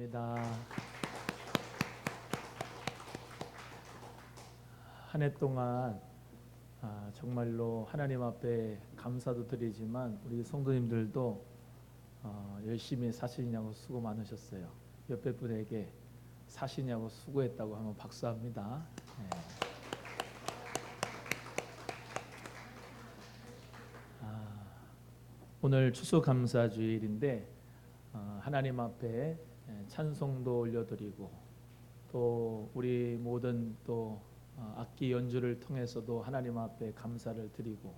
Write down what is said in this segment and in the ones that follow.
감사합니다. 한 해 동안 정말로 하나님 앞에 감사도 드리지만 우리 성도님들도 열심히 사시냐고 수고 많으셨어요. 옆에 분에게 사시냐고 수고했다고 하면 박수합니다. 네. 오늘 추수감사주일인데 하나님 앞에 찬송도 올려드리고 또 우리 모든 또 악기 연주를 통해서도 하나님 앞에 감사를 드리고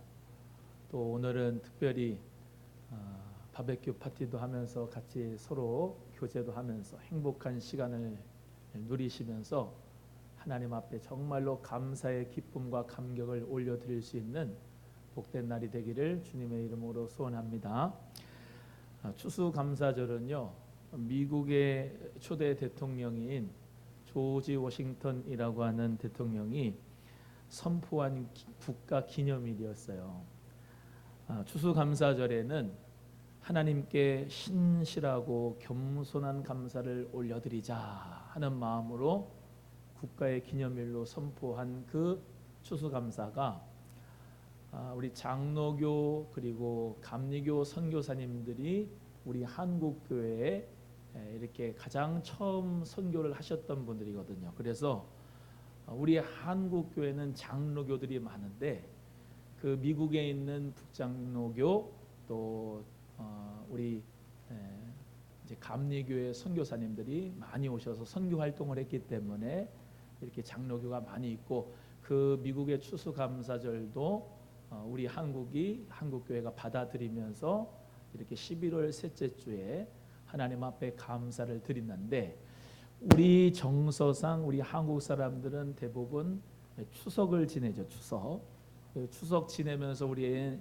또 오늘은 특별히 바베큐 파티도 하면서 같이 서로 교제도 하면서 행복한 시간을 누리시면서 하나님 앞에 정말로 감사의 기쁨과 감격을 올려드릴 수 있는 복된 날이 되기를 주님의 이름으로 소원합니다. 추수감사절은요, 미국의 초대 대통령인 조지 워싱턴이라고 하는 대통령이 선포한 국가 기념일이었어요. 추수감사절에는 하나님께 신실하고 겸손한 감사를 올려드리자 하는 마음으로 국가의 기념일로 선포한 그 추수감사가 우리 장로교 그리고 감리교 선교사님들이 우리 한국교회에 이렇게 가장 처음 선교를 하셨던 분들이거든요. 그래서 우리 한국교회는 장로교들이 많은데 그 미국에 있는 북장로교 또 우리 이제 감리교회 선교사님들이 많이 오셔서 선교 활동을 했기 때문에 이렇게 장로교가 많이 있고 그 미국의 추수감사절도 우리 한국교회가 받아들이면서 이렇게 11월 셋째 주에 하나님 앞에 감사를 드리는데 우리 정서상 우리 한국 사람들은 대부분 추석을 지내죠. 추석 지내면서 우리의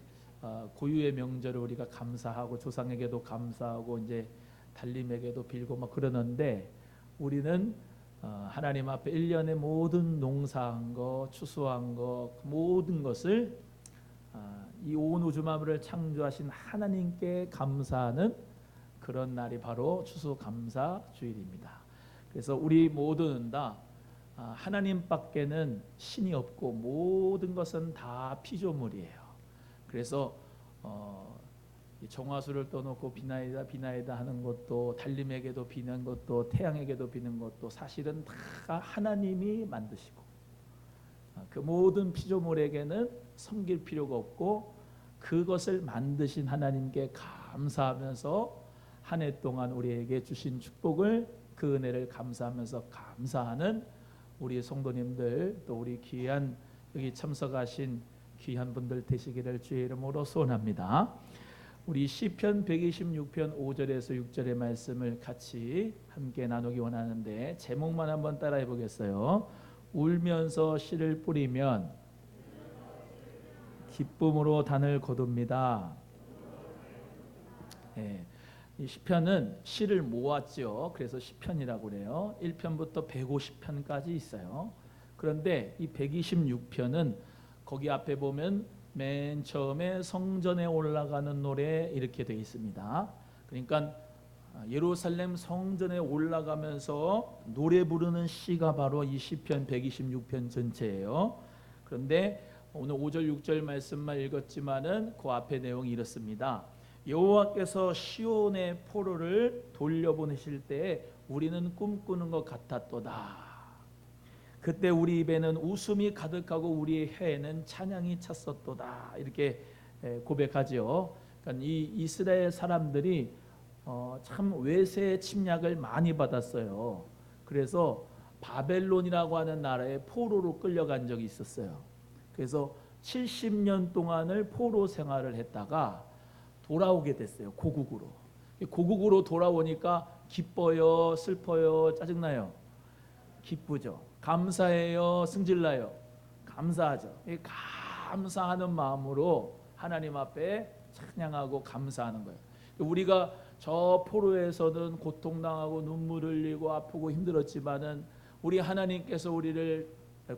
고유의 명절을 우리가 감사하고 조상에게도 감사하고 이제 달림에게도 빌고 막 그러는데 우리는 하나님 앞에 1년의 모든 농사한 거, 추수한 거 모든 것을 이 온 우주 만물을 창조하신 하나님께 감사하는 그런 날이 바로 추수감사주일입니다. 그래서 우리 모두는 다 하나님밖에는 신이 없고 모든 것은 다 피조물이에요. 그래서 정화수를 떠놓고 비나이다 하는 것도 달림에게도 비는 것도 태양에게도 비는 것도 사실은 다 하나님이 만드시고 그 모든 피조물에게는 섬길 필요가 없고 그것을 만드신 하나님께 감사하면서 한 해 동안 우리에게 주신 축복을 그 은혜를 감사하면서 감사하는 우리 성도님들 또 우리 귀한 여기 참석하신 귀한 분들 되시기를 주의 이름으로 소원합니다. 우리 시편 126편 5절에서 6절의 말씀을 같이 함께 나누기 원하는데 제목만 한번 따라해 보겠어요. 울면서 씨를 뿌리면 기쁨으로 단을 거둡니다. 네, 이 시편은 시를 모았죠. 그래서 시편이라고 그래요. 1편부터 150편까지 있어요. 그런데 이 126편은 거기 앞에 보면 맨 처음에 성전에 올라가는 노래 이렇게 되어 있습니다. 그러니까 예루살렘 성전에 올라가면서 노래 부르는 시가 바로 이 시편 126편 전체예요. 그런데 오늘 5절 6절 말씀만 읽었지만은 그 앞에 내용이 이렇습니다. 여호와께서 시온의 포로를 돌려보내실 때에 우리는 꿈꾸는 것 같았도다. 그때 우리 입에는 웃음이 가득하고 우리의 혀에는 찬양이 찼었도다. 이렇게 고백하죠. 그러니까 이 이스라엘 사람들이 참 외세의 침략을 많이 받았어요. 그래서 바벨론이라고 하는 나라에 포로로 끌려간 적이 있었어요. 그래서 70년 동안을 포로 생활을 했다가 돌아오게 됐어요. 고국으로 돌아오니까 기뻐요, 슬퍼요, 짜증나요? 기쁘죠. 감사해요, 승질나요? 감사하죠. 감사하는 마음으로 하나님 앞에 찬양하고 감사하는 거예요. 우리가 저 포로에서는 고통당하고 눈물 흘리고 아프고 힘들었지만은 우리 하나님께서 우리를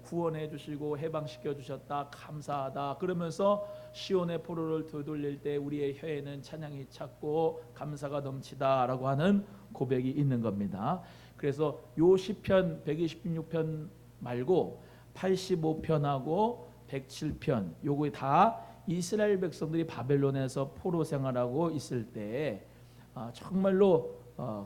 구원해 주시고 해방시켜 주셨다, 감사하다. 그러면서 시온의 포로를 되돌릴 때 우리의 혀에는 찬양이 찼고 감사가 넘치다라고 하는 고백이 있는 겁니다. 그래서 요 시편 126편 말고 85편하고 107편 요거 다 이스라엘 백성들이 바벨론에서 포로 생활하고 있을 때 정말로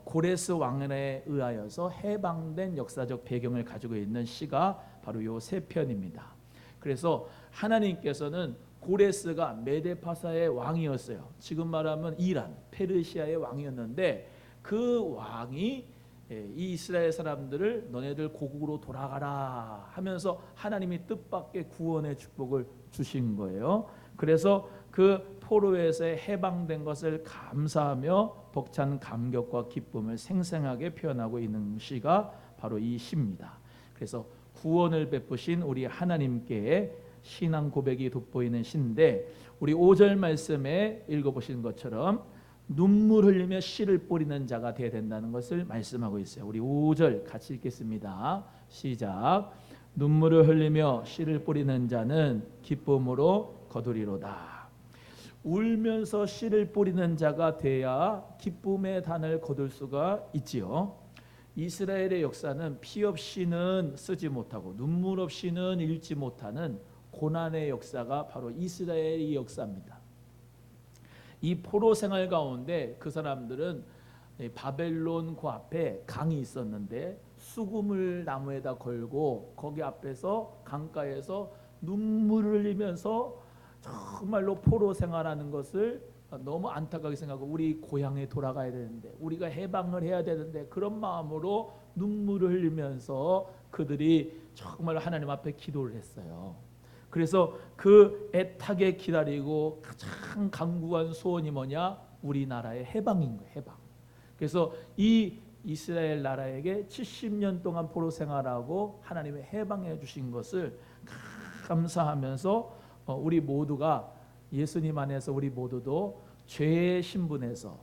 고레스 왕에 의하여서 해방된 역사적 배경을 가지고 있는 시가 바로 요 세 편입니다. 그래서 하나님께서는 고레스가 메데파사의 왕이었어요. 지금 말하면 이란, 페르시아의 왕이었는데 그 왕이 이 이스라엘 사람들을 너네들 고국으로 돌아가라 하면서 하나님이 뜻밖의 구원의 축복을 주신 거예요. 그래서 그 포로에서 해방된 것을 감사하며 벅찬 감격과 기쁨을 생생하게 표현하고 있는 시가 바로 이 시입니다. 그래서 구원을 베푸신 우리 하나님께 신앙 고백이 돋보이는 시인데, 우리 5절 말씀에 읽어보신 것처럼 눈물 흘리며 씨를 뿌리는 자가 되어야 된다는 것을 말씀하고 있어요. 우리 5절 같이 읽겠습니다. 시작. 눈물을 흘리며 씨를 뿌리는 자는 기쁨으로 거두리로다. 울면서 씨를 뿌리는 자가 돼야 기쁨의 단을 거둘 수가 있지요. 이스라엘의 역사는 피 없이는 쓰지 못하고 눈물 없이는 읽지 못하는 고난의 역사가 바로 이스라엘의 역사입니다. 이 포로 생활 가운데 그 사람들은 바벨론 그 앞에 강이 있었는데 수금을 나무에다 걸고 거기 앞에서 강가에서 눈물을 흘리면서 정말로 포로 생활하는 것을 너무 안타깝게 생각하고 우리 고향에 돌아가야 되는데 우리가 해방을 해야 되는데 그런 마음으로 눈물을 흘리면서 그들이 정말 하나님 앞에 기도를 했어요. 그래서 그 애타게 기다리고 가장 간구한 소원이 뭐냐? 우리나라의 해방인 거예요. 해방. 그래서 이 이스라엘 나라에게 70년 동안 포로 생활하고 하나님의 해방해 주신 것을 감사하면서 우리 모두가 예수님 안에서 우리 모두도 죄의 신분에서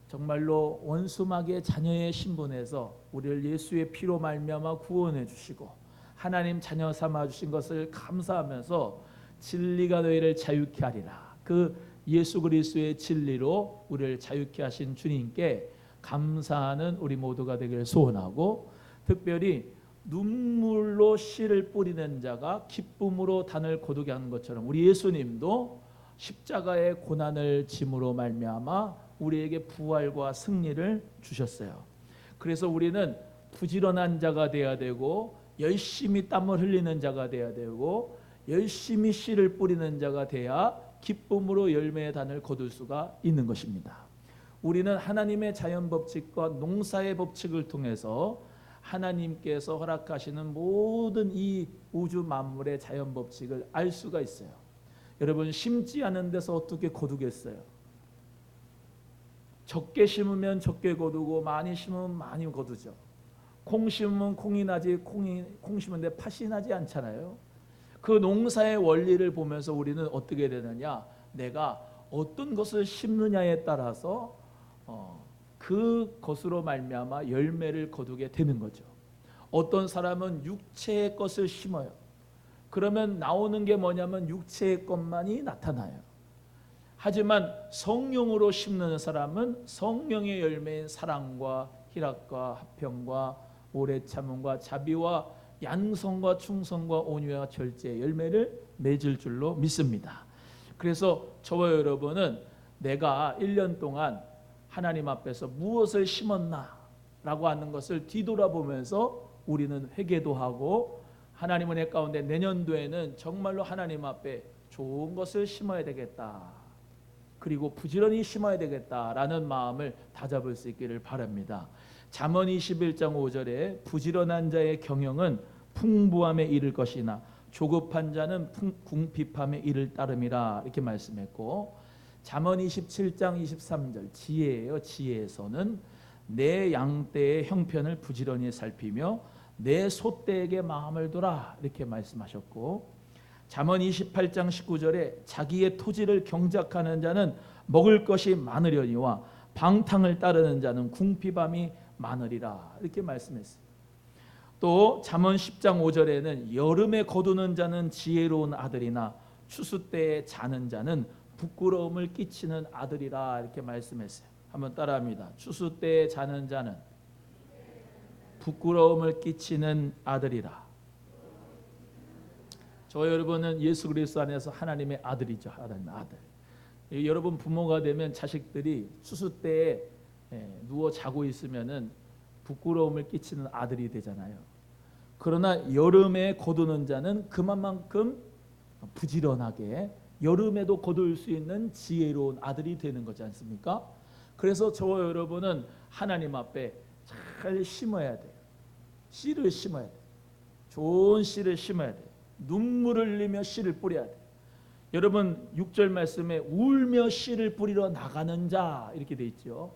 정말로 원수마귀의 자녀의 신분에서 우리를 예수의 피로 말미암아 구원해 주시고 하나님 자녀 삼아 주신 것을 감사하면서 진리가 너희를 자유케 하리라. 그 예수 그리스도의 진리로 우리를 자유케 하신 주님께 감사하는 우리 모두가 되기를 소원하고, 특별히 눈물로 씨를 뿌리는 자가 기쁨으로 단을 거두게 하는 것처럼 우리 예수님도 십자가의 고난을 짐으로 말미암아 우리에게 부활과 승리를 주셨어요. 그래서 우리는 부지런한 자가 되어야 되고 열심히 땀을 흘리는 자가 되어야 되고 열심히 씨를 뿌리는 자가 돼야 기쁨으로 열매의 단을 거둘 수가 있는 것입니다. 우리는 하나님의 자연 법칙과 농사의 법칙을 통해서 하나님께서 허락하시는 모든 이 우주 만물의 자연 법칙을 알 수가 있어요. 여러분, 심지 않은 데서 어떻게 거두겠어요? 적게 심으면 적게 거두고 많이 심으면 많이 거두죠. 콩 심으면 콩이 나지 콩 심은데 팥이 나지 않잖아요. 그 농사의 원리를 보면서 우리는 어떻게 되느냐? 내가 어떤 것을 심느냐에 따라서 그 것으로 말미암아 열매를 거두게 되는 거죠. 어떤 사람은 육체의 것을 심어요. 그러면 나오는 게 뭐냐면 육체의 것만이 나타나요. 하지만 성령으로 심는 사람은 성령의 열매인 사랑과 희락과 화평과 오래 참음과 자비와 양성과 충성과 온유와 절제의 열매를 맺을 줄로 믿습니다. 그래서 저와 여러분은 내가 1년 동안 하나님 앞에서 무엇을 심었나 라고 하는 것을 뒤돌아보면서 우리는 회개도 하고 하나님의 내 가운데 내년도에는 정말로 하나님 앞에 좋은 것을 심어야 되겠다, 그리고 부지런히 심어야 되겠다라는 마음을 다잡을 수 있기를 바랍니다. 잠언 21장 5절에 부지런한 자의 경영은 풍부함에 이를 것이나 조급한 자는 궁핍함에 이를 따름이라 이렇게 말씀했고, 잠언 27장 23절 지혜예요. 지혜에서는 내 양떼의 형편을 부지런히 살피며 내 소떼에게 마음을 두라 이렇게 말씀하셨고, 잠언 28장 19절에 자기의 토지를 경작하는 자는 먹을 것이 많으려니와 방탕을 따르는 자는 궁핍함이 많으리라 이렇게 말씀했어요. 또 잠언 10장 5절에는 여름에 거두는 자는 지혜로운 아들이나 추수 때에 자는 자는 부끄러움을 끼치는 아들이라 이렇게 말씀했어요. 한번 따라합니다. 추수 때에 자는 자는 부끄러움을 끼치는 아들이라. 저 여러분은 예수 그리스도 안에서 하나님의 아들이죠. 하나님의 아들. 여러분 부모가 되면 자식들이 추수 때에 누워 자고 있으면은 부끄러움을 끼치는 아들이 되잖아요. 그러나 여름에 거두는 자는 그만큼 부지런하게 여름에도 거둘 수 있는 지혜로운 아들이 되는 거지 않습니까? 그래서 저와 여러분은 하나님 앞에 잘 심어야 돼요. 씨를 심어야 돼요. 좋은 씨를 심어야 돼요. 눈물을 흘리며 씨를 뿌려야 돼요. 여러분 6절 말씀에 울며 씨를 뿌리러 나가는 자 이렇게 돼 있죠.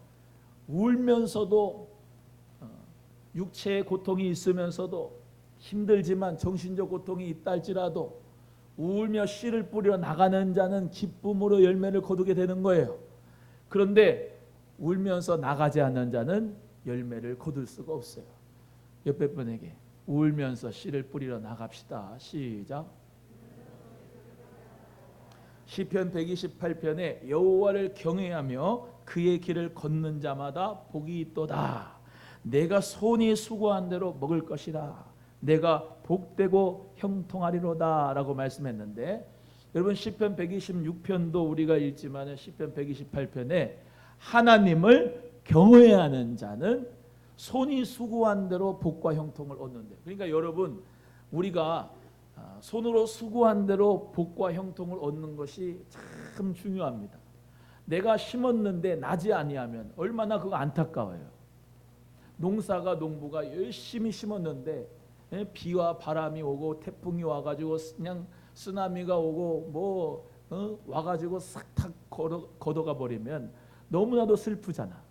울면서도 육체의 고통이 있으면서도 힘들지만 정신적 고통이 있다 할지라도 울며 씨를 뿌리러 나가는 자는 기쁨으로 열매를 거두게 되는 거예요. 그런데 울면서 나가지 않는 자는 열매를 거둘 수가 없어요. 옆에 분에게 울면서 씨를 뿌리러 나갑시다. 시작. 시편 128편에 여호와를 경외하며 그의 길을 걷는 자마다 복이 있도다. 내가 손이 수고한 대로 먹을 것이라. 내가 복되고 형통하리로다 라고 말씀했는데, 여러분 시편 126편도 우리가 읽지만 시편 128편에 하나님을 경외하는 자는 손이 수고한 대로 복과 형통을 얻는데, 그러니까 여러분 우리가 손으로 수고한 대로 복과 형통을 얻는 것이 참 중요합니다. 내가 심었는데 나지 아니하면 얼마나 그거 안타까워요. 농부가 열심히 심었는데 비와 바람이 오고 태풍이 와가지고 그냥 쓰나미가 오고 와가지고 싹 걷어가 버리면 너무나도 슬프잖아.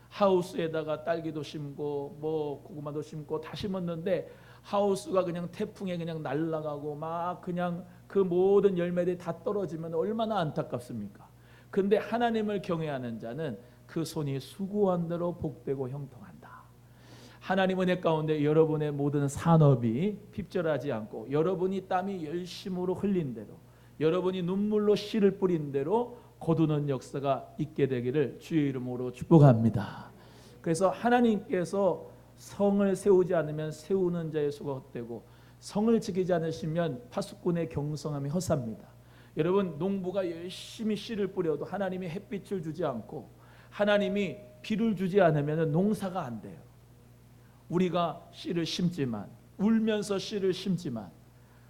하우스에다가 딸기도 심고 고구마도 심고 다 심었는데 하우스가 그냥 태풍에 그냥 날아가고 막 그냥 그 모든 열매들이 다 떨어지면 얼마나 안타깝습니까? 근데 하나님을 경외하는 자는 그 손이 수고한 대로 복되고 형통한다. 하나님 은혜 가운데 여러분의 모든 산업이 핍절하지 않고 여러분이 땀이 열심으로 흘린 대로 여러분이 눈물로 씨를 뿌린 대로 거두는 역사가 있게 되기를 주의 이름으로 축복합니다. 그래서 하나님께서 성을 세우지 않으면 세우는 자의 수가 헛되고 성을 지키지 않으시면 파수꾼의 경성함이 헛삽니다. 여러분 농부가 열심히 씨를 뿌려도 하나님이 햇빛을 주지 않고 하나님이 비를 주지 않으면 농사가 안 돼요. 우리가 씨를 심지만 울면서 씨를 심지만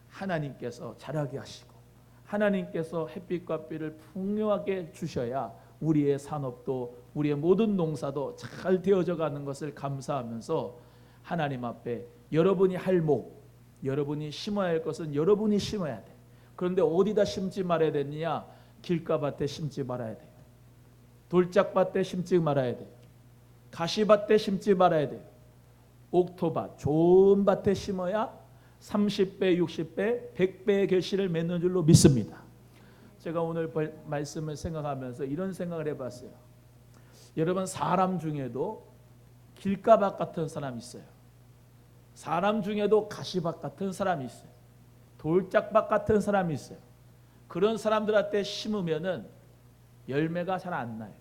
하나님께서 자라게 하시고 하나님께서 햇빛과 비를 풍요하게 주셔야 우리의 산업도 우리의 모든 농사도 잘 되어져 가는 것을 감사하면서 하나님 앞에 여러분이 할 목, 여러분이 심어야 할 것은 여러분이 심어야 돼. 그런데 어디다 심지 말아야 되느냐? 길가밭에 심지 말아야 돼요. 돌짝밭에 심지 말아야 돼요. 가시밭에 심지 말아야 돼요. 옥토밭, 좋은 밭에 심어야 30배, 60배, 100배의 결실을 맺는 줄로 믿습니다. 제가 오늘 말씀을 생각하면서 이런 생각을 해봤어요. 여러분 사람 중에도 길가밭 같은 사람이 있어요. 사람 중에도 가시밭 같은 사람이 있어요. 돌짝밭 같은 사람이 있어요. 그런 사람들한테 심으면은 열매가 잘 안 나요.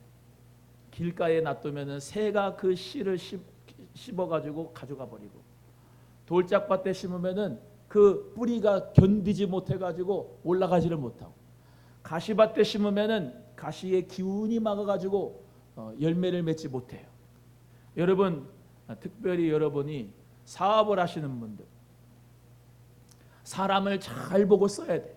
길가에 놔두면은 새가 그 씨를 씹어가지고 가져가 버리고, 돌짝밭에 심으면은 그 뿌리가 견디지 못해가지고 올라가지를 못하고, 가시밭에 심으면은 가시의 기운이 막아가지고 열매를 맺지 못해요. 여러분 특별히 여러분이 사업을 하시는 분들 사람을 잘 보고 써야 돼요.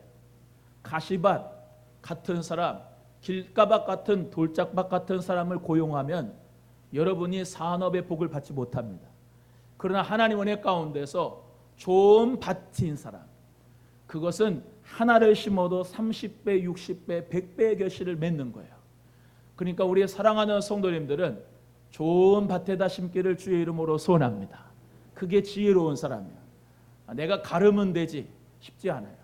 가시밭 같은 사람, 길가밭 같은 돌짝밭 같은 사람을 고용하면 여러분이 산업의 복을 받지 못합니다. 그러나 하나님 은혜 가운데서 좋은 밭인 사람, 그것은 하나를 심어도 30배, 60배, 100배의 결실을 맺는 거예요. 그러니까 우리의 사랑하는 성도님들은 좋은 밭에다 심기를 주의 이름으로 소원합니다. 그게 지혜로운 사람이에요. 내가 가르면 되지 쉽지 않아요.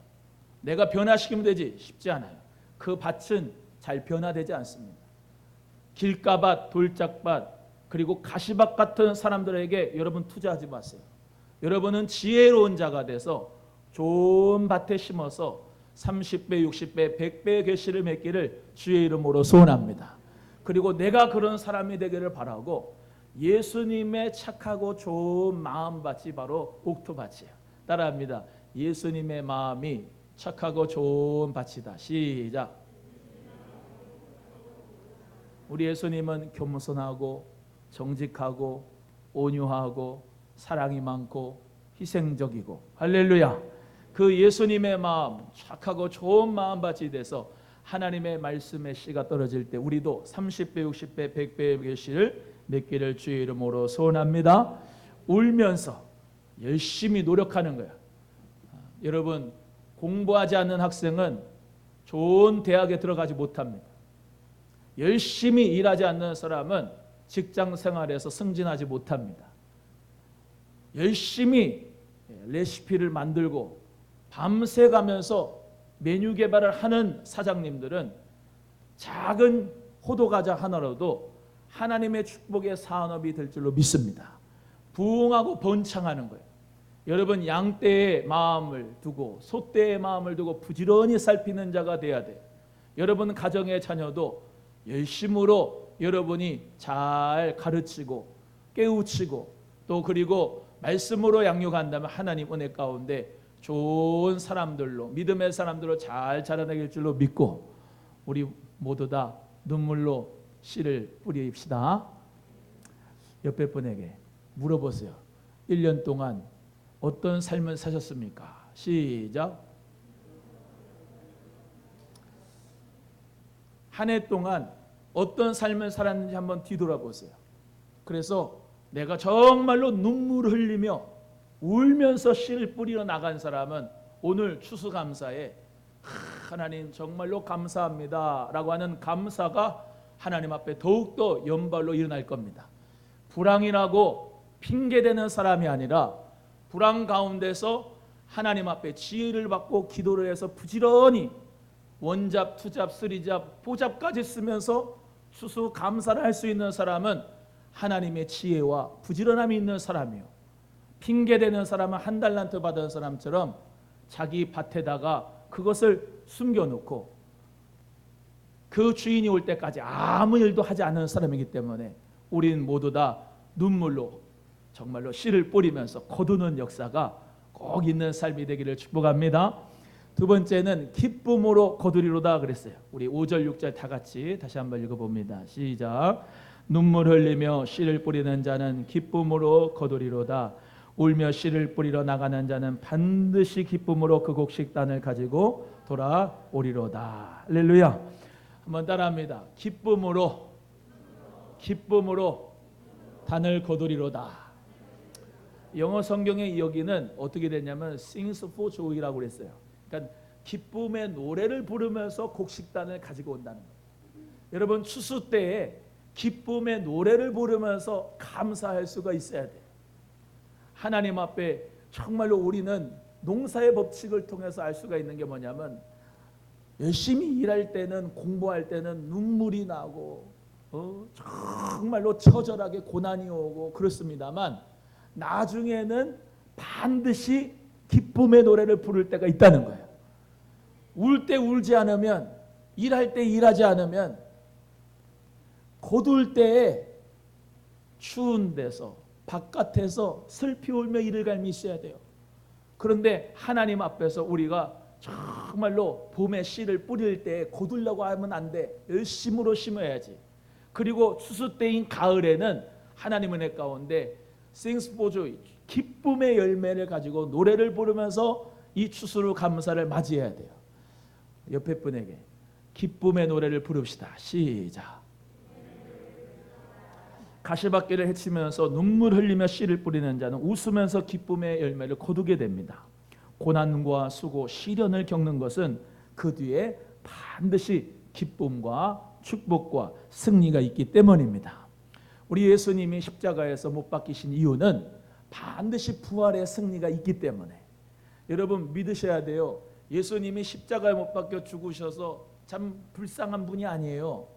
내가 변화시키면 되지 쉽지 않아요. 그 밭은 잘 변화되지 않습니다. 길가밭, 돌짝밭, 그리고 가시밭 같은 사람들에게 여러분 투자하지 마세요. 여러분은 지혜로운 자가 돼서 좋은 밭에 심어서 30배, 60배, 100배의 결실을 맺기를 주의 이름으로 소원합니다. 그리고 내가 그런 사람이 되기를 바라고 예수님의 착하고 좋은 마음밭이 바로 옥토밭이에요. 따라합니다. 예수님의 마음이 착하고 좋은 밭이다. 시작. 우리 예수님은 겸손하고 정직하고 온유하고 사랑이 많고 희생적이고 할렐루야. 그 예수님의 마음 착하고 좋은 마음밭이 돼서 하나님의 말씀의 씨가 떨어질 때 우리도 30배, 60배, 100배의 결실을 맺기를 주의 이름으로 소원합니다. 울면서 열심히 노력하는 거야. 여러분, 공부하지 않는 학생은 좋은 대학에 들어가지 못합니다. 열심히 일하지 않는 사람은 직장 생활에서 승진하지 못합니다. 열심히 레시피를 만들고 밤새 가면서 메뉴 개발을 하는 사장님들은 작은 호두과자 하나로도 하나님의 축복의 산업이 될 줄로 믿습니다. 부흥하고 번창하는 거예요. 여러분, 양떼의 마음을 두고 소떼의 마음을 두고 부지런히 살피는 자가 돼야 돼요. 여러분 가정의 자녀도 열심으로 여러분이 잘 가르치고 깨우치고 또 그리고 말씀으로 양육한다면 하나님 은혜 가운데 좋은 사람들로 믿음의 사람들로 잘 자라나길 줄로 믿고 우리 모두 다 눈물로 씨를 뿌립시다. 옆에 분에게 물어보세요. 1년 동안 어떤 삶을 사셨습니까? 시작. 한 해 동안 어떤 삶을 살았는지 한번 뒤돌아보세요. 그래서 내가 정말로 눈물을 흘리며 울면서 씨를 뿌리러 나간 사람은 오늘 추수감사에 하나님 정말로 감사합니다 라고 하는 감사가 하나님 앞에 더욱더 연발로 일어날 겁니다. 불황이라고 핑계대는 사람이 아니라 불황 가운데서 하나님 앞에 지혜를 받고 기도를 해서 부지런히 원잡, 투잡, 쓰리잡, 포잡까지 쓰면서 추수 감사를 할 수 있는 사람은 하나님의 지혜와 부지런함이 있는 사람이요. 핑계대는 사람은 한 달란트 받은 사람처럼 자기 밭에다가 그것을 숨겨놓고 그 주인이 올 때까지 아무 일도 하지 않는 사람이기 때문에 우리는 모두 다 눈물로 정말로 씨를 뿌리면서 거두는 역사가 꼭 있는 삶이 되기를 축복합니다. 두 번째는 기쁨으로 거두리로다 그랬어요. 우리 5절 6절 다 같이 다시 한번 읽어봅니다. 시작. 눈물 흘리며 씨를 뿌리는 자는 기쁨으로 거두리로다. 울며 씨를 뿌리러 나가는 자는 반드시 기쁨으로 그 곡식단을 가지고 돌아오리로다. 할렐루야. 한번 따라합니다. 기쁨으로 단을 거두리로다. 영어 성경의 여기는 어떻게 되냐면 sings for joy라고 그랬어요. 그러니까 기쁨의 노래를 부르면서 곡식단을 가지고 온다는 거예요. 여러분 추수 때에 기쁨의 노래를 부르면서 감사할 수가 있어야 돼요. 하나님 앞에 정말로 우리는 농사의 법칙을 통해서 알 수가 있는 게 뭐냐면 열심히 일할 때는 공부할 때는 눈물이 나고 정말로 처절하게 고난이 오고 그렇습니다만 나중에는 반드시 기쁨의 노래를 부를 때가 있다는 거예요. 울 때 울지 않으면 일할 때 일하지 않으면 거둘 때에 추운 데서 바깥에서 슬피 울며 이를 갈미 있어야 돼요. 그런데 하나님 앞에서 우리가 정말로 봄에 씨를 뿌릴 때 거두려고 하면 안 돼. 열심으로 심어야지. 그리고 추수 때인 가을에는 하나님 은혜 가운데 sings for joy, 기쁨의 열매를 가지고 노래를 부르면서 이 추수로 감사를 맞이해야 돼요. 옆에 분에게 기쁨의 노래를 부릅시다. 시작. 가시밭길을 헤치면서 눈물 흘리며 씨를 뿌리는 자는 웃으면서 기쁨의 열매를 거두게 됩니다. 고난과 수고, 시련을 겪는 것은 그 뒤에 반드시 기쁨과 축복과 승리가 있기 때문입니다. 우리 예수님이 십자가에서 못 박히신 이유는 반드시 부활의 승리가 있기 때문에 여러분 믿으셔야 돼요. 예수님이 십자가에 못 박혀 죽으셔서 참 불쌍한 분이 아니에요.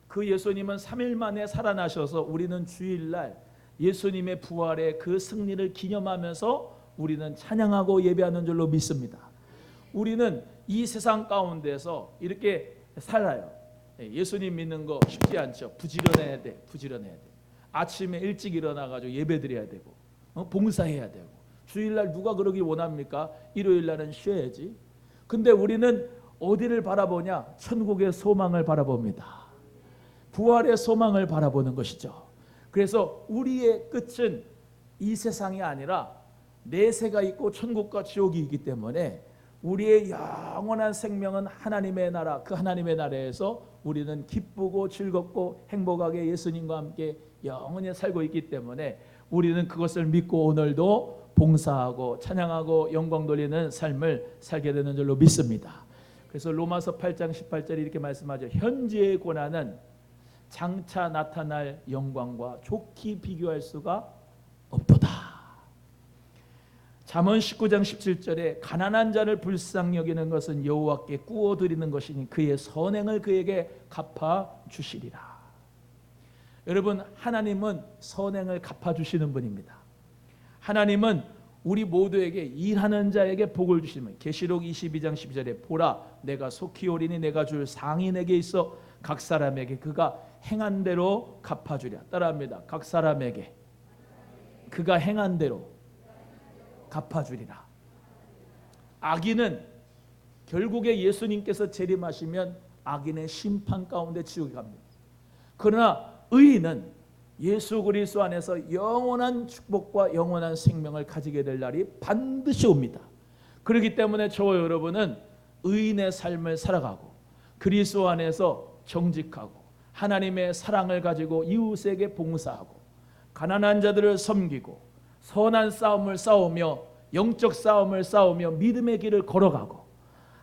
그 예수님은 3일 만에 살아나셔서 우리는 주일날 예수님의 부활의 그 승리를 기념하면서 우리는 찬양하고 예배하는 줄로 믿습니다. 우리는 이 세상 가운데서 이렇게 살아요. 예수님 믿는 거 쉽지 않죠. 부지런해야 돼. 아침에 일찍 일어나가지고 예배드려야 되고, 봉사해야 되고. 주일날 누가 그러기 원합니까? 일요일날은 쉬어야지. 근데 우리는 어디를 바라보냐? 천국의 소망을 바라봅니다. 부활의 소망을 바라보는 것이죠. 그래서 우리의 끝은 이 세상이 아니라 내세가 있고 천국과 지옥이 있기 때문에 우리의 영원한 생명은 하나님의 나라, 그 하나님의 나라에서 우리는 기쁘고 즐겁고 행복하게 예수님과 함께 영원히 살고 있기 때문에 우리는 그것을 믿고 오늘도 봉사하고 찬양하고 영광 돌리는 삶을 살게 되는 줄로 믿습니다. 그래서 로마서 8장 18절에 이렇게 말씀하죠. 현재의 고난은 장차 나타날 영광과 좋게 비교할 수가 없도다. 잠언 19장 17절에 가난한 자를 불쌍히 여기는 것은 여호와께 꾸어 드리는 것이니 그의 선행을 그에게 갚아 주시리라. 여러분, 하나님은 선행을 갚아 주시는 분입니다. 하나님은 우리 모두에게 일하는 자에게 복을 주시면, 계시록 22장 12절에 보라 내가 속히 오리니 내가 줄 상이 내게 있어 각 사람에게 그가 행한 대로 갚아주랴. 따라합니다. 각 사람에게 그가 행한 대로 갚아주리라. 악인은 결국에 예수님께서 재림하시면 악인의 심판 가운데 지옥에 갑니다. 그러나 의인은 예수 그리스도 안에서 영원한 축복과 영원한 생명을 가지게 될 날이 반드시 옵니다. 그렇기 때문에 저와 여러분은 의인의 삶을 살아가고 그리스도 안에서 정직하고 하나님의 사랑을 가지고 이웃에게 봉사하고 가난한 자들을 섬기고 선한 싸움을 싸우며 영적 싸움을 싸우며 믿음의 길을 걸어가고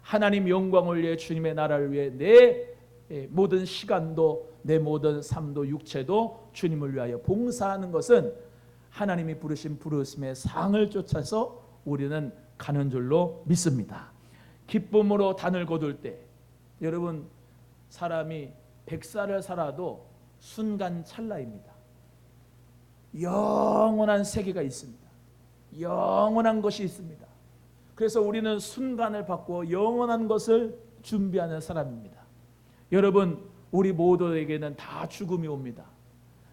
하나님 영광을 위해 주님의 나라를 위해 내 모든 시간도 내 모든 삶도 육체도 주님을 위하여 봉사하는 것은 하나님이 부르신 부르심의 상을 쫓아서 우리는 가는 줄로 믿습니다. 기쁨으로 단을 거둘 때 여러분, 사람이 100살을 살아도 순간 찰나입니다. 영원한 세계가 있습니다. 영원한 것이 있습니다. 그래서 우리는 순간을 바꾸어 영원한 것을 준비하는 사람입니다. 여러분, 우리 모두에게는 다 죽음이 옵니다.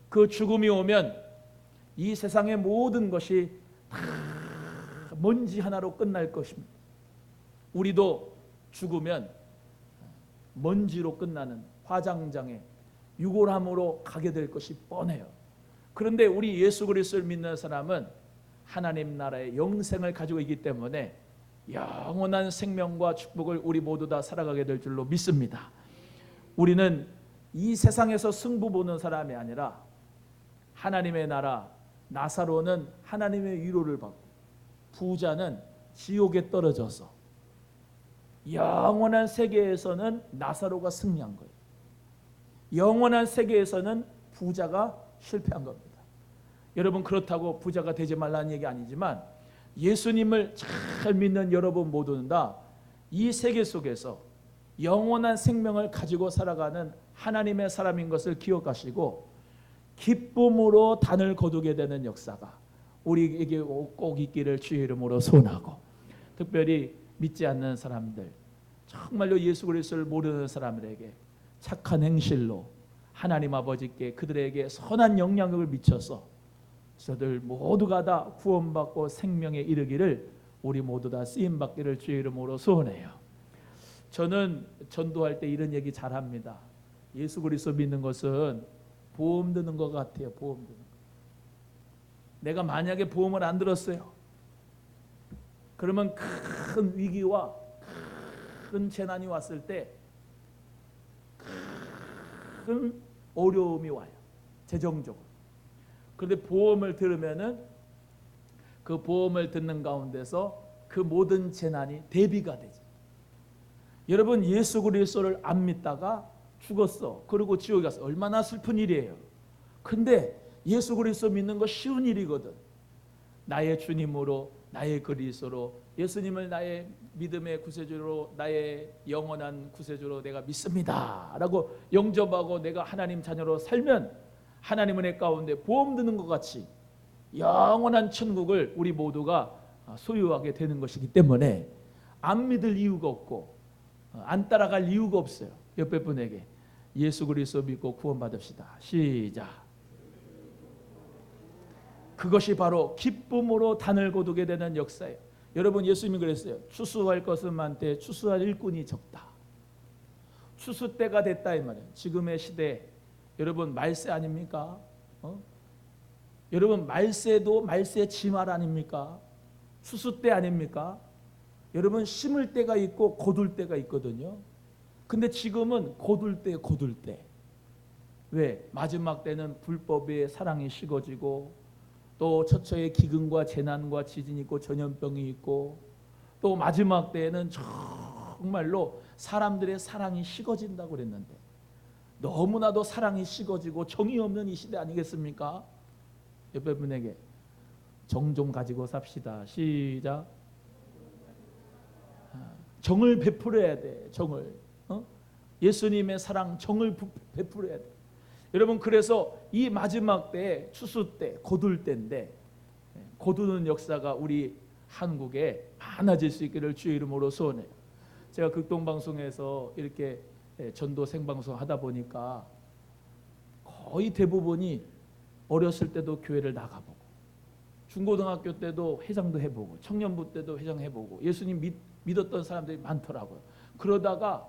그 죽음이 오면 이 세상의 모든 것이 다 먼지 하나로 끝날 것입니다. 우리도 죽으면 먼지로 끝나는 화장장에 유골함으로 가게 될 것이 뻔해요. 그런데 우리 예수 그리스도를 믿는 사람은 하나님 나라의 영생을 가지고 있기 때문에 영원한 생명과 축복을 우리 모두 다 살아가게 될 줄로 믿습니다. 우리는 이 세상에서 승부 보는 사람이 아니라 하나님의 나라, 나사로는 하나님의 위로를 받고 부자는 지옥에 떨어져서 영원한 세계에서는 나사로가 승리한 거예요. 영원한 세계에서는 부자가 실패한 겁니다. 여러분, 그렇다고 부자가 되지 말라는 얘기 아니지만 예수님을 잘 믿는 여러분 모두는 다 이 세계 속에서 영원한 생명을 가지고 살아가는 하나님의 사람인 것을 기억하시고 기쁨으로 단을 거두게 되는 역사가 우리에게 꼭 있기를 주의 이름으로 소원하고, 특별히 믿지 않는 사람들, 정말로 예수 그리스도를 모르는 사람들에게 착한 행실로 하나님 아버지께 그들에게 선한 영향력을 미쳐서 저들 모두가 다 구원받고 생명에 이르기를 우리 모두 다 쓰임받기를 주의 이름으로 소원해요. 저는 전도할 때 이런 얘기 잘합니다. 예수 그리스도 믿는 것은 보험 드는 것 같아요. 보험 드는 것. 내가 만약에 보험을 안 들었어요, 그러면 큰 위기와 큰 재난이 왔을 때 큰 어려움이 와요, 재정적으로. 그런데 보험을 들으면은 그 보험을 듣는 가운데서 그 모든 재난이 대비가 되죠. 여러분, 예수 그리스도를 안 믿다가 죽었어. 그리고 지옥에 갔어. 얼마나 슬픈 일이에요. 근데 예수 그리스도 믿는 거 쉬운 일이거든. 나의 주님으로, 나의 그리스도로, 예수님을 나의 믿음의 구세주로, 나의 영원한 구세주로 내가 믿습니다 라고 영접하고 내가 하나님 자녀로 살면 하나님 은혜 가운데 보험 드는 것 같이 영원한 천국을 우리 모두가 소유하게 되는 것이기 때문에 안 믿을 이유가 없고 안 따라갈 이유가 없어요. 옆에 분에게 예수 그리스도 믿고 구원받읍시다. 시작. 그것이 바로 기쁨으로 단을 거두게 되는 역사예요. 여러분, 예수님이 그랬어요. 추수할 것은 많되 추수할 일꾼이 적다. 추수 때가 됐다 이 말이에요. 지금의 시대, 여러분 말세 아닙니까? 여러분 말세도 말세 지말 아닙니까? 추수 때 아닙니까? 여러분 심을 때가 있고 거둘 때가 있거든요. 근데 지금은 거둘 때. 왜? 마지막 때는 불법의 사랑이 식어지고 또 처처의 기근과 재난과 지진이 있고 전염병이 있고 또 마지막 때에는 정말로 사람들의 사랑이 식어진다고 그랬는데 너무나도 사랑이 식어지고 정이 없는 이 시대 아니겠습니까? 옆에 분에게 정 좀 가지고 삽시다. 시작. 정을 베풀어야 돼. 정을. 예수님의 사랑 정을 베풀어야 돼. 여러분, 그래서 이 마지막 때에 추수 때 거둘 때인데 거두는 역사가 우리 한국에 많아질 수 있기를 주의 이름으로 소원해요. 제가 극동방송에서 이렇게 전도 생방송 하다 보니까 거의 대부분이 어렸을 때도 교회를 나가보고 중고등학교 때도 회장도 해보고 청년부 때도 회장 해보고 예수님 믿었던 사람들이 많더라고요. 그러다가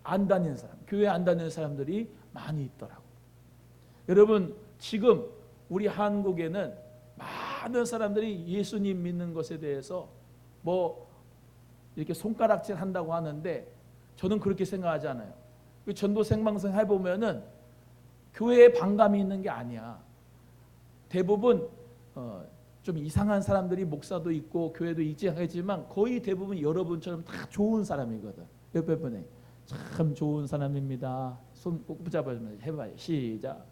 안 다니는 사람, 교회 안 다니는 사람들이 많이 있더라고요. 여러분, 지금 우리 한국에는 많은 사람들이 예수님 믿는 것에 대해서 뭐 이렇게 손가락질 한다고 하는데 저는 그렇게 생각하지 않아요. 전도 생방송 해보면은 교회에 반감이 있는 게 아니야. 대부분 좀 이상한 사람들이 목사도 있고 교회도 있지 하지만 거의 대부분 여러분처럼 다 좋은 사람이거든. 옆에 분에 참 좋은 사람입니다. 손 꼭 붙잡아주면 해봐요. 시작.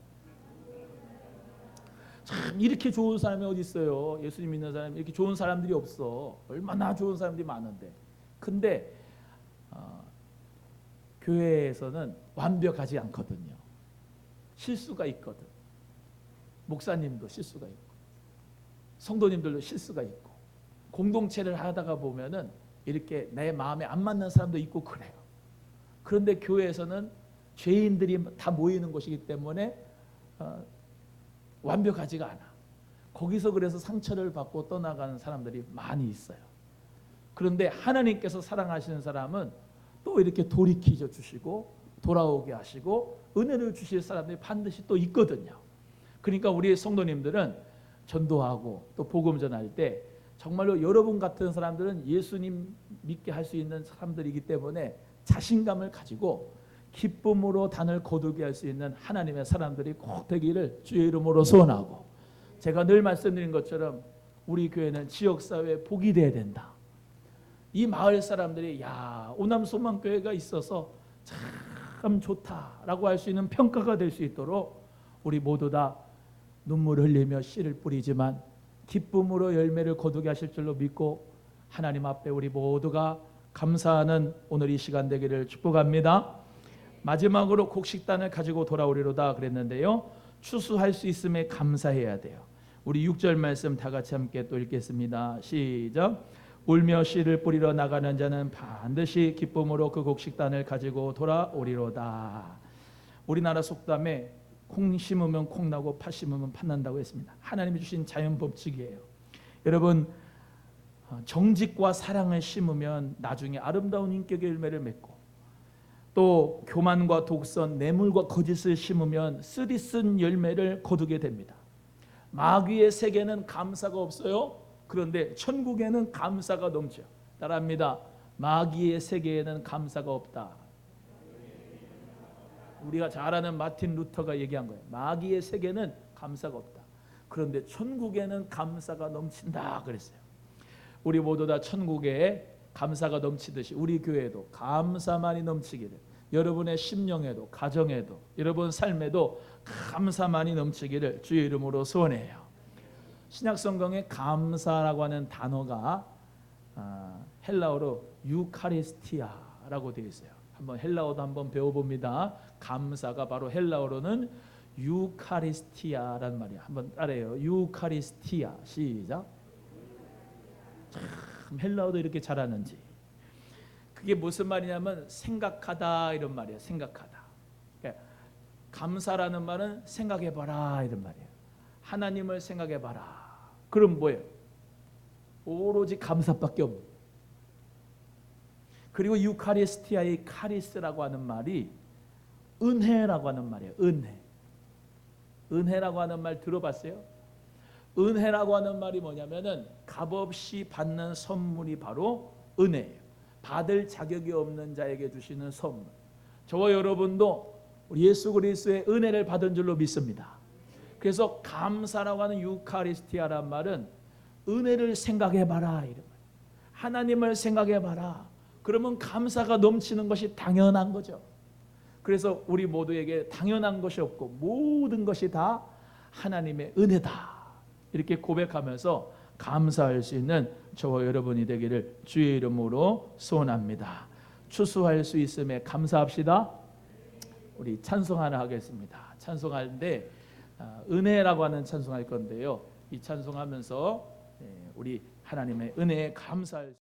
참 이렇게 좋은 사람이 어디 있어요? 예수님 믿는 사람이 이렇게 좋은 사람들이 없어. 얼마나 좋은 사람들이 많은데. 근데 교회에서는 완벽하지 않거든요. 실수가 있거든. 목사님도 실수가 있고 성도님들도 실수가 있고 공동체를 하다가 보면은 이렇게 내 마음에 안 맞는 사람도 있고 그래요. 그런데 교회에서는 죄인들이 다 모이는 곳이기 때문에 완벽하지가 않아. 거기서 그래서 상처를 받고 떠나가는 사람들이 많이 있어요. 그런데 하나님께서 사랑하시는 사람은 또 이렇게 돌이켜 주시고 돌아오게 하시고 은혜를 주실 사람들이 반드시 또 있거든요. 그러니까 우리 성도님들은 전도하고 또 복음 전할 때 정말로 여러분 같은 사람들은 예수님 믿게 할 수 있는 사람들이기 때문에 자신감을 가지고 기쁨으로 단을 거두게 할 수 있는 하나님의 사람들이 꼭 되기를 주의 이름으로 소원하고, 제가 늘 말씀드린 것처럼 우리 교회는 지역사회에 복이 돼야 된다. 이 마을 사람들이 야, 오남소망교회가 있어서 참 좋다라고 할 수 있는 평가가 될 수 있도록 우리 모두 다 눈물을 흘리며 씨를 뿌리지만 기쁨으로 열매를 거두게 하실 줄로 믿고 하나님 앞에 우리 모두가 감사하는 오늘 이 시간 되기를 축복합니다. 마지막으로 곡식단을 가지고 돌아오리로다 그랬는데요, 추수할 수 있음에 감사해야 돼요. 우리 6절 말씀 다 같이 함께 또 읽겠습니다. 시작. 울며 씨를 뿌리러 나가는 자는 반드시 기쁨으로 그 곡식단을 가지고 돌아오리로다. 우리나라 속담에 콩 심으면 콩 나고 팥 심으면 팥 난다고 했습니다. 하나님이 주신 자연 법칙이에요. 여러분, 정직과 사랑을 심으면 나중에 아름다운 인격의 열매를 맺고, 또 교만과 독선, 뇌물과 거짓을 심으면 쓰디쓴 열매를 거두게 됩니다. 마귀의 세계는 감사가 없어요. 그런데 천국에는 감사가 넘쳐. 따라합니다. 마귀의 세계에는 감사가 없다. 우리가 잘 아는 마틴 루터가 얘기한 거예요. 마귀의 세계는 감사가 없다. 그런데 천국에는 감사가 넘친다 그랬어요. 우리 모두 다 천국에 감사가 넘치듯이 우리 교회도 감사만이 넘치기를, 여러분의 심령에도 가정에도 여러분 삶에도 감사만이 넘치기를 주의 이름으로 소원해요. 신약성경에 감사라고 하는 단어가 헬라어로 유카리스티아라고 되어 있어요. 한번 헬라어도 한번 배워봅니다. 감사가 바로 헬라어로는 유카리스티아란 말이야. 한번 따라해요. 유카리스티아. 시작. 참 헬라어도 이렇게 잘하는지. 그게 무슨 말이냐면 생각하다 이런 말이에요. 생각하다. 그러니까 감사라는 말은 생각해봐라 이런 말이에요. 하나님을 생각해봐라. 그럼 뭐예요? 오로지 감사밖에 없는. 그리고 유카리스티아의 카리스라고 하는 말이 은혜라고 하는 말이에요. 은혜. 은혜라고 하는 말 들어봤어요? 은혜라고 하는 말이 뭐냐면은 값없이 받는 선물이 바로 은혜예요. 받을 자격이 없는 자에게 주시는 선물. 저와 여러분도 예수 그리스도의 은혜를 받은 줄로 믿습니다. 그래서 감사라고 하는 유카리스티아란 말은 은혜를 생각해봐라 이런 말. 하나님을 생각해봐라. 그러면 감사가 넘치는 것이 당연한 거죠. 그래서 우리 모두에게 당연한 것이 없고 모든 것이 다 하나님의 은혜다. 이렇게 고백하면서 감사할 수 있는 저와 여러분이 되기를 주의 이름으로 소원합니다. 추수할 수 있음에 감사합시다. 우리 찬송 하나 하겠습니다. 찬송하는데 은혜라고 하는 찬송할 건데요. 이 찬송하면서 우리 하나님의 은혜에 감사할 수